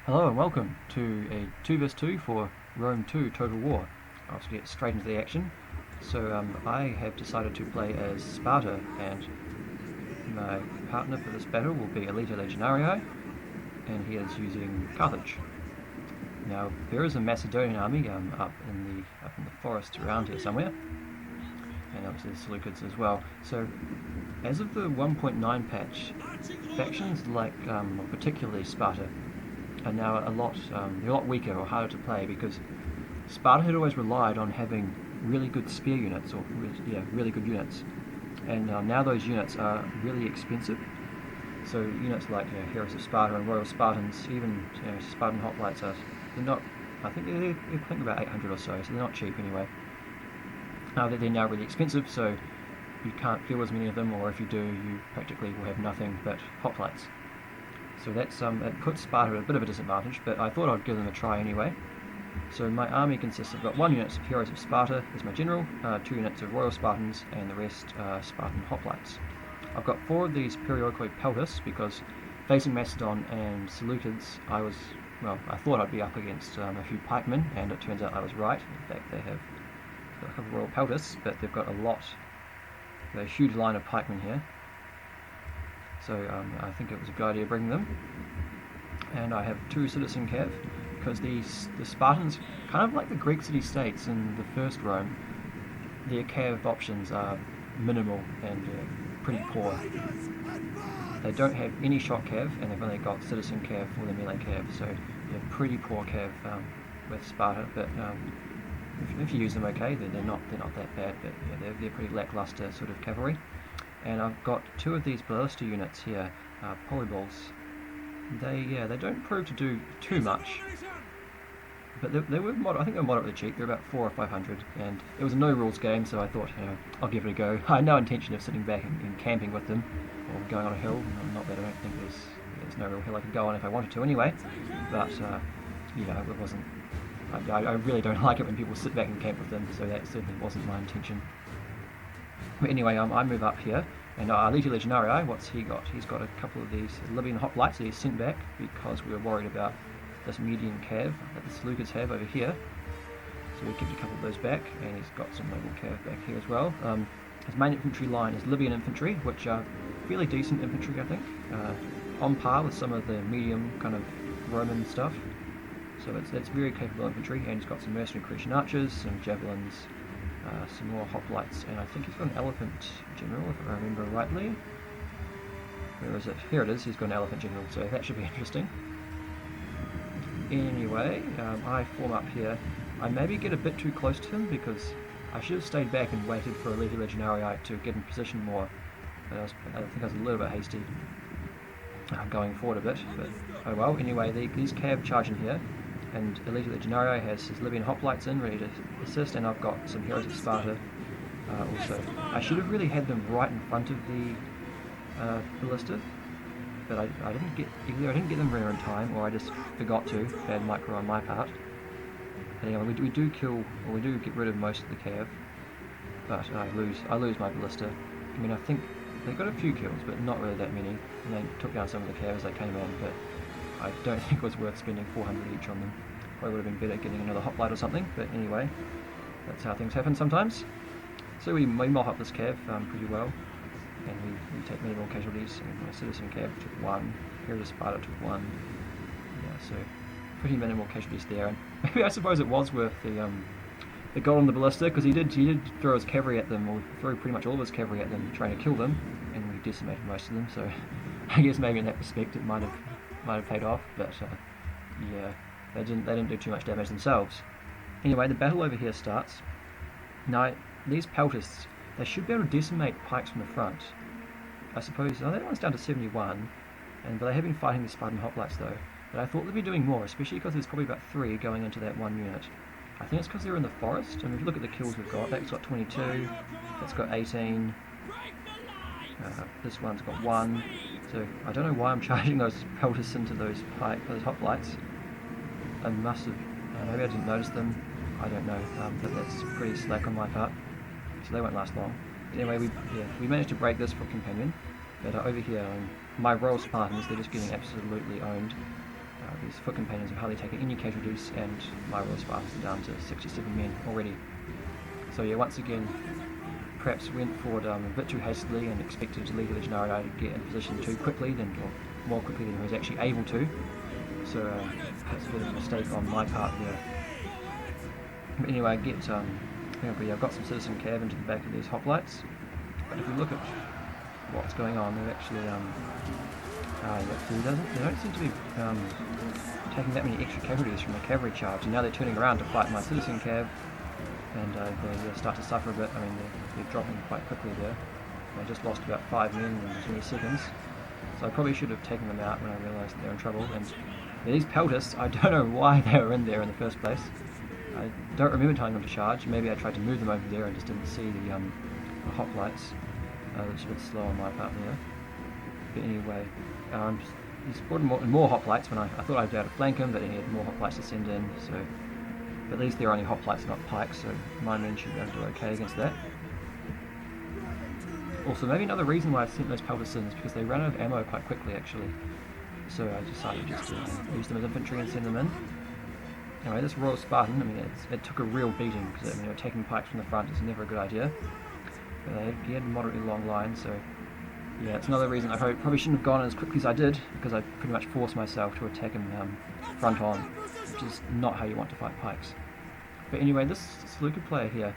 Hello and welcome to a 2 vs 2 for Rome 2 Total War. I'll just get straight into the action. So I have decided to play as Sparta, and my partner for this battle will be Elita Legionarii, and he is using Carthage. Now there is a Macedonian army up in the forest around here somewhere, and obviously the Selucids as well. So as of the 1.9 patch, factions like particularly Sparta are now they're a lot weaker or harder to play, because Sparta had always relied on having really good spear units, or really good units, and now those units are really expensive. So units like Heroes of Sparta and Royal Spartans, even Spartan hoplites, they're not. I think they're about 800 or so they're not cheap anyway. They're now really expensive, so you can't kill as many of them, or if you do, you practically will have nothing but hoplites. So it puts Sparta at a bit of a disadvantage, but I thought I'd give them a try anyway. So my army consists of 1 unit of Heroes of Sparta as my general, 2 units of Royal Spartans, and the rest Spartan hoplites. I've got 4 of these periodically peltas because facing Macedon and Selucids, I thought I'd be up against a few pikemen, and it turns out I was right. In fact, they have got a couple of Royal peltas, but they've got a huge line of pikemen here. So I think it was a good idea bringing them. And I have 2 citizen cav, because the Spartans, kind of like the Greek city-states in the first Rome, their cav options are minimal and pretty poor. They don't have any shot cav, and they've only got citizen cav for the melee cav, so they're pretty poor cav with Sparta. But if you use them okay, they're not that bad. But they're pretty lackluster sort of cavalry. And I've got 2 of these ballista units here, polyballs. They don't prove to do too much, but they were I think they're moderately cheap. They're about 400 or 500, and it was a no rules game, so I thought I'll give it a go. I had no intention of sitting back and camping with them or going on a hill. Not that I don't think there's no real hill I could go on if I wanted to anyway. But it wasn't. I really don't like it when people sit back and camp with them, so that certainly wasn't my intention. But anyway, I move up here, and Elita Legionarii, what's he got? He's got a couple of these Libyan hoplites that he's sent back because we were worried about this median cav that the Selucids have over here. So we kept a couple of those back, and he's got some noble cav back here as well. His main infantry line is Libyan infantry, which are fairly decent infantry, I think, on par with some of the medium kind of Roman stuff. So it's very capable infantry, and he's got some mercenary Cretan archers, some javelins, some more hoplites, and I think he's got an elephant general, if I remember rightly. Where is it? Here it is. He's got an elephant general, so that should be interesting. Anyway, I form up here. I maybe get a bit too close to him, because I should have stayed back and waited for Elita Legionarii to get in position more. But I think I was a little bit hasty going forward a bit, but oh well. Anyway, these cav charge in here, and Elita Legionarii has his Libyan hoplites in, ready to assist, and I've got some Heroes of Sparta also. I should have really had them right in front of the ballista, but I didn't get them there in time, or I just forgot to. Bad micro on my part. But anyway, we do get rid of most of the cav, but I lose my ballista. I mean, I think they got a few kills, but not really that many, and they took down some of the cav as they came in, but I don't think it was worth spending 400 each on them. Probably would have been better getting another hoplite or something, but anyway, that's how things happen sometimes. So we mop up this cav pretty well, and we take minimal casualties, and my citizen cav took 1, Heroes of Sparta took 1, so pretty minimal casualties there, and maybe I suppose it was worth the gold on the ballista, because he did throw his cavalry at them, or threw pretty much all of his cavalry at them, trying to kill them, and we decimated most of them, so I guess maybe in that respect it might have paid off, but they didn't do too much damage themselves. Anyway, the battle over here starts. Now, these peltists, they should be able to decimate pikes from the front. I suppose, that one's down to 71, but they have been fighting the Spartan hoplites though. But I thought they'd be doing more, especially because there's probably about 3 going into that 1 unit. I think it's because they're in the forest, and if you look at the kills we've got, that's got 22, that's got 18, this one's got 1, so I don't know why I'm charging those peltists into those hoplites. I must have, maybe I didn't notice them, I don't know, but that's pretty slack on my part, so they won't last long. Anyway, we managed to break this for companion, but over here, my Royal Spartans, they're just getting absolutely owned. These foot companions have hardly taken any casualties, and my Royal Spartans are down to 67 men already. So yeah, once again, perhaps went forward a bit too hastily and expected Elita Legionarii to get in position too quickly, or more quickly than he was actually able to. So that's a bit of a mistake on my part there. But anyway, I've got some citizen cav into the back of these hoplites. But if we look at what's going on, they're actually they don't seem to be taking that many extra casualties from the cavalry charge, and now they're turning around to fight my citizen cav, and they start to suffer a bit. I mean, they're dropping quite quickly there. I just lost about 5 men in 20 seconds, so I probably should have taken them out when I realised they're in trouble. And these peltists, I don't know why they were in there in the first place. I don't remember telling them to charge. Maybe I tried to move them over there and just didn't see the hoplites. It's a bit slow on my part there. But anyway, he spotted more hoplites when I thought I'd be able to flank him, but he had more hoplites to send in. So, but at least they're only hoplites, not pikes, so my men should be able to do okay against that. Also, maybe another reason why I sent those peltists in is because they ran out of ammo quite quickly, actually. So I decided just to use them as infantry and send them in. Anyway, this Royal Spartan, I mean, it took a real beating, because taking pikes from the front is never a good idea. But he had moderately long lines, so yeah, it's another reason I probably shouldn't have gone as quickly as I did, because I pretty much forced myself to attack him front on, which is not how you want to fight pikes. But anyway, this Selucid player here,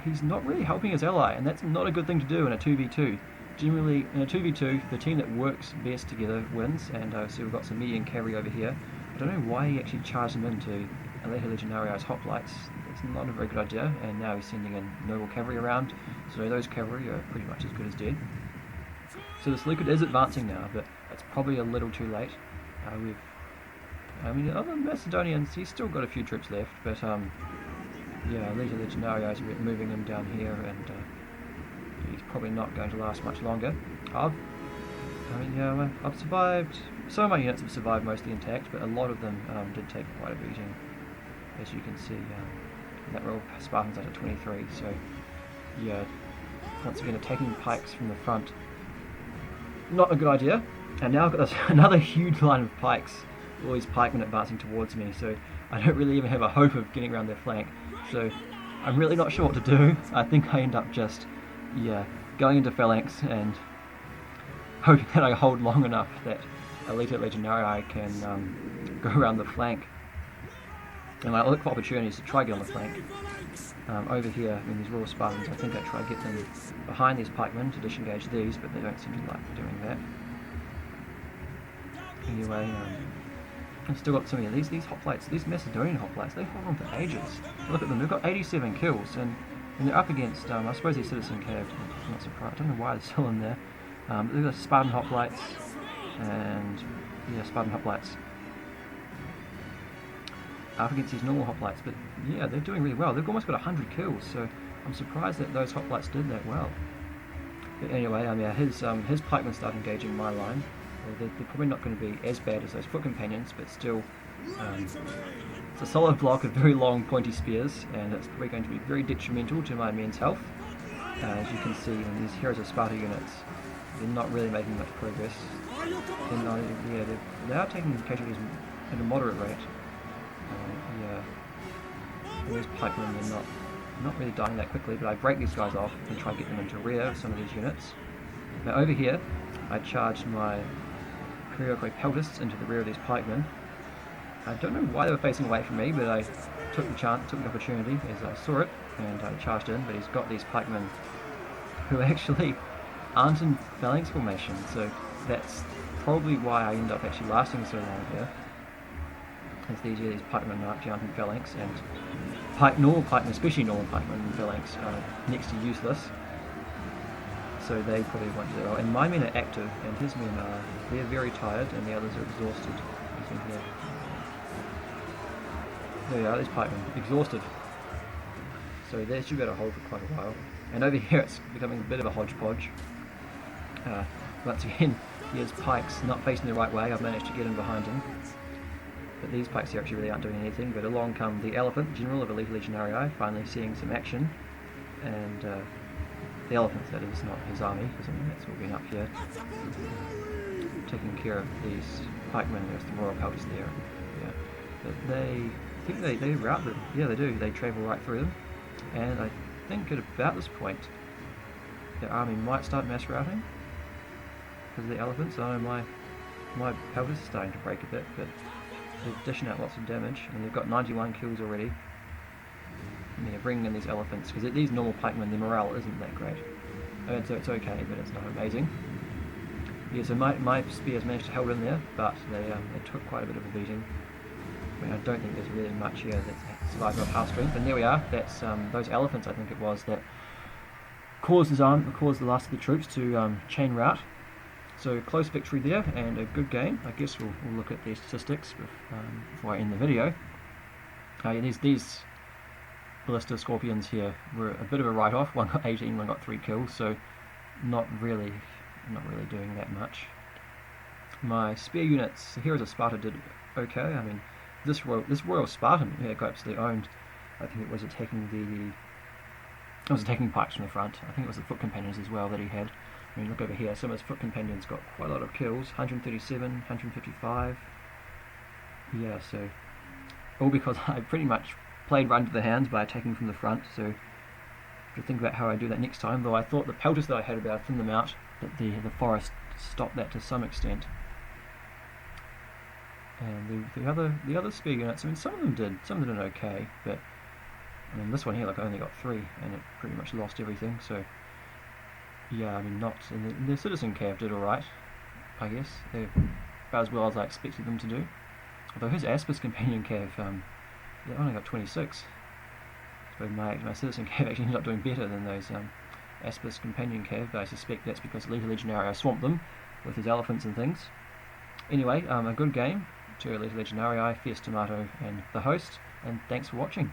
he's not really helping his ally, and that's not a good thing to do in a 2v2. Generally, in a 2v2, the team that works best together wins, and so we've got some medium cavalry over here. I don't know why he actually charged them into Elita Legionarii's hoplites. It's not a very good idea, and now he's sending in noble cavalry around, so those cavalry are pretty much as good as dead. So the Selucid is advancing now, but it's probably a little too late. The other Macedonians, he's still got a few troops left, but yeah, Elita Legionarii is moving him down here, and he's probably not going to last much longer. I've survived. Some of my units have survived mostly intact, but a lot of them did take quite a beating, as you can see. That Royal Spartan's at 23, so yeah, once again attacking pikes from the front, not a good idea. And now I've got this another huge line of pikes, all these pikemen advancing towards me, so I don't really even have a hope of getting around their flank. So I'm really not sure what to do. I think I end up just, going into phalanx and hoping that I hold long enough that Elita Legionarii can go around the flank. And I look for opportunities to try to get on the flank. Over here, these Royal Spartans, I think I try to get them behind these pikemen to disengage these, but they don't seem to like doing that. Anyway, I've still got some of these hoplites, these Macedonian hoplites, they hold on for ages. Look at them, they've got 87 kills, and they're up against, I suppose they're citizen cav, I'm not surprised, I don't know why they're still in there. They've got Spartan hoplites, and Spartan hoplites up against these normal hoplites, but yeah, they're doing really well. They've almost got 100 kills, so I'm surprised that those hoplites did that well. But anyway, his pikemen start engaging my line. They're probably not going to be as bad as those foot companions, but still, it's a solid block of very long pointy spears, and it's probably going to be very detrimental to my men's health. As you can see in these Heroes of Sparta units, they're not really making much progress. They are taking casualties at a moderate rate. And these pikemen are not really dying that quickly, but I break these guys off and try to get them into rear of some of these units. Now over here, I charged my Kyriakoi peltists into the rear of these pikemen. I don't know why they were facing away from me, but I took the opportunity as I saw it, and I charged in, but he's got these pikemen who actually aren't in phalanx formation, so that's probably why I end up actually lasting so long here. As these pikemen are actually aren't in phalanx, and normal pikemen, especially normal pikemen in phalanx, are next to useless. So they probably won't do well. And my men are active, and his men they're very tired, and the others are exhausted. There we are, these pikemen, exhausted. So they should be able to hold for quite a while. And over here it's becoming a bit of a hodgepodge. Once again, here's pikes not facing the right way. I've managed to get in behind him. But these pikes here actually really aren't doing anything, but along come the elephant, general of Elita Legionarii, finally seeing some action. And the elephants, that is, not his army, because that's all been up here, taking care of these pikemen. There's the royal pelters there. Yeah, but I think they route them. Yeah, they do. They travel right through them, and I think at about this point, their army might start mass routing because of the elephants. I know my pelters are starting to break a bit, but they're dishing out lots of damage, and they've got 91 kills already. And they're bringing in these elephants because these normal pikemen, their morale isn't that great. It's okay, but it's not amazing. Yeah, so my spears managed to hold in there, but they took quite a bit of a beating. I mean, I don't think there's really much here that's surviving off half strength. And there we are. That's those elephants, I think it was, that caused the last of the troops to chain rout. So close victory there, and a good game. I guess we'll look at the statistics before I end the video. Yeah, these ballista scorpions here were a bit of a write-off. One got 18, one got 3 kills, so not really doing that much. My spear units, the heroes of Sparta did okay. I mean, this royal Spartan got absolutely owned. I think it was attacking pikes from the front. I think it was the foot companions as well that he had. I mean, look over here, some of his foot companions got quite a lot of kills, 137, 155. Yeah, so all because I pretty much played run to the hands by attacking from the front, so to think about how I do that next time, though I thought the pelters that I had about thin them out, that the forest stopped that to some extent. And the other spear units, I mean, some of them did okay, but I mean, this one here, like, I only got 3, and it pretty much lost everything. So yeah, I mean, the citizen cav did alright, I guess. They're about as well as I expected them to do. Although his Aspis companion cav, they only got 26. So my citizen cav actually ended up doing better than those Aspis companion cav, but I suspect that's because Elita Legionarii swamped them with his elephants and things. Anyway, a good game to Elita Legionarii, Fierce Tomato, and the host, and thanks for watching.